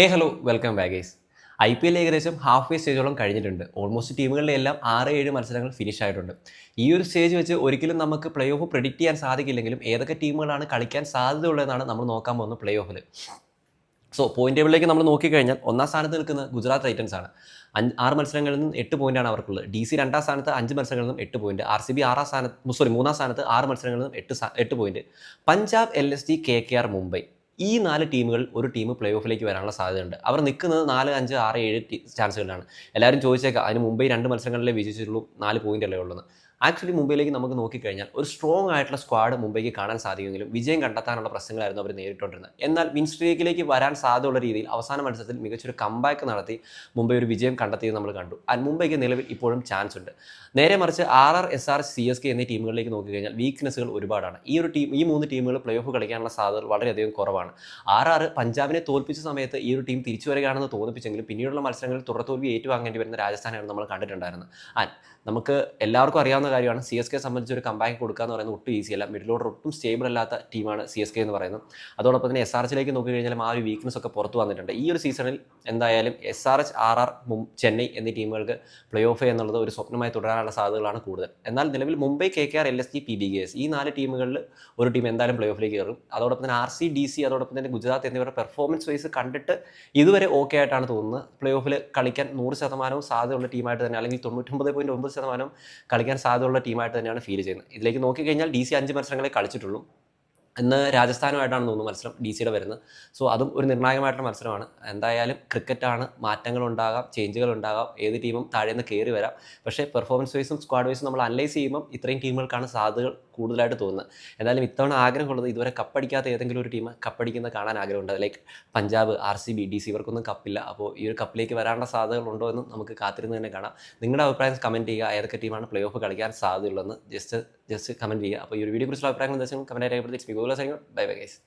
Hello welcome back guys. IPL ഏകദേശം half way സ്റ്റേജോളം കഴിഞ്ഞിട്ടുണ്ട്. Almost ടീമുകളിലെ എല്ലാം 6-7 മത്സരങ്ങൾ ഫിനിഷ് ആയിട്ടുണ്ട്. ഈ ഒരു സ്റ്റേജ് വെച്ച് ഒരിക്കലും നമുക്ക് പ്ലേ ഓഫ് പ്രെഡിക്റ്റ് ചെയ്യാൻ സാധിക്കില്ലെങ്കിലും ഏതൊക്കെ ടീമുകളാണ് കളിക്കാൻ സാധ്യതയുള്ളതെന്നാണ് നമ്മൾ നോക്കാൻ പോകുന്നത് പ്ലേ ഓഫിൽ. സോ പോയിന്റ് ടേബിളിലേക്ക് നമ്മൾ നോക്കിക്കഴിഞ്ഞാൽ ഒന്നാം സ്ഥാനത്ത് നിൽക്കുന്നത് ഗുജറാത്ത് ടൈറ്റൻസ് ആണ്. 6 മത്സരങ്ങളിൽ നിന്നും 8 പോയിന്റാണ് അവർക്കുള്ളത്. DC രണ്ടാം സ്ഥാനത്ത് 5 മത്സരങ്ങളിൽ നിന്നും 8 പോയിന്റ്. RCB മൂന്നാം സ്ഥാനത്ത് 6 മത്സരങ്ങളിൽ നിന്നും 8 point. Punjab, LSG, KKR, Mumbai, ഈ 4 ടീമുകൾ ഒരു ടീം പ്ലേ ഓഫിലേക്ക് വരാനുള്ള സാധ്യതയുണ്ട്. അവർ നിൽക്കുന്നത് 4, 5, 6, 7 ചാൻസുകളിലാണ്. എല്ലാവരും ചോദിച്ചേക്കാം, അതിന് മുംബൈ 2 മത്സരങ്ങളിലേ വിജയിച്ചിട്ടുള്ളൂ, 4 പോയിന്റ് അല്ലേ ഉള്ളത്. ആക്ച്വലി മുംബൈയിലേക്ക് നമുക്ക് നോക്കിക്കഴിഞ്ഞാൽ ഒരു സ്ട്രോങ് ആയിട്ടുള്ള സ്ക്വാഡ് മുംബൈക്ക് കാണാൻ സാധിക്കുമെങ്കിലും വിജയം കണ്ടെത്താനുള്ള പ്രശ്നങ്ങളായിരുന്നു അവർ നേരിട്ടുകൊണ്ടിരുന്നത്. എന്നാൽ വിൻ സ്ട്രീക്കിലേക്ക് വരാൻ സാധ്യതയുള്ള രീതിയിൽ അവസാന മത്സരത്തിൽ മികച്ചൊരു കംബാക്ക് നടത്തി മുംബൈ ഒരു വിജയം കണ്ടെത്തിയത് നമ്മൾ കണ്ടു. ആൻഡ് മുംബൈക്ക് നിലവിൽ ഇപ്പോഴും ചാൻസ് ഉണ്ട്. നേരെ മറിച്ച് RR, SR, CSK എന്നീ ടീമുകളിലേക്ക് നോക്കിക്കഴിഞ്ഞാൽ വീക്ക്നെസ്സുകൾ ഒരുപാടാണ്. ഈ 3 ടീമുകൾ പ്ലേ ഓഫ് കളിക്കാനുള്ള സാധ്യത വളരെയധികം കുറവാണ്. RR പഞ്ചാബിനെ തോൽപ്പിച്ച സമയത്ത് ഈ ഒരു ടീം തിരിച്ചു വരികയാണെന്ന് തോന്നിപ്പിച്ചെങ്കിലും പിന്നീടുള്ള മത്സരങ്ങളിൽ തുടർത്തോൽവി ഏറ്റുവാങ്ങേണ്ടി വരുന്ന രാജസ്ഥാനാണ് നമ്മൾ കണ്ടിട്ടുണ്ടായിരുന്നത്. ആൻഡ് നമുക്ക് എല്ലാവർക്കും അറിയാവുന്ന കാര്യമാണ്, CSK സംബന്ധിച്ച് ഒരു കമ്പാക്ക് കൊടുക്കുക എന്ന് പറയുന്നത് ഒട്ടും ഈസി അല്ല. മിഡിൽ ഓർഡർ ഒട്ടും സ്റ്റേബിൾ അല്ലാത്ത ടീമാണ് CSK എന്ന് പറയുന്നത്. അതോടൊപ്പം തന്നെ SRHിലേക്ക് നോക്കിക്കഴിഞ്ഞാലും ആ ഒരു വീക്ക്നെസ് ഒക്കെ പുറത്തു വന്നിട്ടുണ്ട്. ഈ ഒരു സീസണിൽ എന്തായാലും SRH, RR, ചെന്നൈ എന്നീ ടീമുകൾക്ക് പ്ലേ ഓഫ് എന്നുള്ളത് ഒരു സ്വപ്നമായി തുടരാനുള്ള സാധ്യതകളാണ് കൂടുതൽ. എന്നാൽ നിലവിൽ മുംബൈ, KKR, LSG, PBKS ഈ 4 ടീമുകളിൽ ഒരു ടീം എന്തായാലും പ്ലേ ഓഫിലേക്ക് കയറും. അതോടൊപ്പം തന്നെ RC, DC, അതോടൊപ്പം തന്നെ ഗുജറാത്ത് എന്നിവരുടെ പെർഫോമൻസ് വൈസ് കണ്ടിട്ട് ഇതുവരെ ഓക്കെ ആയിട്ടാണ് തോന്നുന്നത്. പ്ലേ ഓഫിൽ കളിക്കാൻ 100% സാധ്യതയുള്ള ടീമായിട്ട് തന്നെ, അല്ലെങ്കിൽ 99.9% കളിക്കാൻ സാധ്യതയുള്ള ടീമായിട്ട് തന്നെയാണ് ഫീൽ ചെയ്യുന്നത്. ഇതിലേക്ക് നോക്കിക്കഴിഞ്ഞാൽ DC 5 മത്സരങ്ങളെ കളിച്ചിട്ടുള്ളൂ. ഇന്ന് രാജസ്ഥാനുമായിട്ടാണ് തോന്നുന്നു മത്സരം DCയുടെ വരുന്നത്. സോ അതും ഒരു നിർണായകമായിട്ടുള്ള മത്സരമാണ്. എന്തായാലും ക്രിക്കറ്റാണ്, മാറ്റങ്ങളുണ്ടാകാം, ചേഞ്ചുകളുണ്ടാകാം, ഏത് ടീമും താഴേന്ന് കയറി വരാം. പക്ഷേ പെർഫോമൻസ് വൈസും സ്ക്വാഡ് വൈസും നമ്മൾ അനലൈസ് ചെയ്യുമ്പം ഇത്രയും ടീമുകൾക്കാണ് സാധ്യതകൾ കൂടുതലായിട്ട് തോന്നുന്നത്. എന്തായാലും ഇത്തവണ ആഗ്രഹമുള്ളത് ഇതുവരെ കപ്പടിക്കാത്ത ഏതെങ്കിലും ഒരു ടീം കപ്പടിക്കുന്നത് കാണാൻ ആഗ്രഹമുണ്ട്. ലൈക്ക് പഞ്ചാബ്, RCB, DC ഇവർക്കൊന്നും കപ്പില്ല. അപ്പോൾ ഈ ഒരു കപ്പിലേക്ക് വരാനുള്ള സാധ്യതകൾ ഉണ്ടോ എന്നും നമുക്ക് കാത്തിരുന്ന് തന്നെ കാണാം. നിങ്ങളുടെ അഭിപ്രായം കമൻറ്റ് ചെയ്യുക. ഏതൊക്കെ ടീമാണ് പ്ലേ ഓഫ് കളിക്കാൻ സാധ്യതയുള്ളതെന്ന് ജസ്റ്റ് കമൻറ്റ് ചെയ്യുക. അപ്പോൾ ഈ ഒരു വീഡിയോ കുറിച്ചുള്ള അഭിപ്രായങ്ങൾ കമൻറ്റ് രേഖപ്പെടുത്തി. Bye bye guys.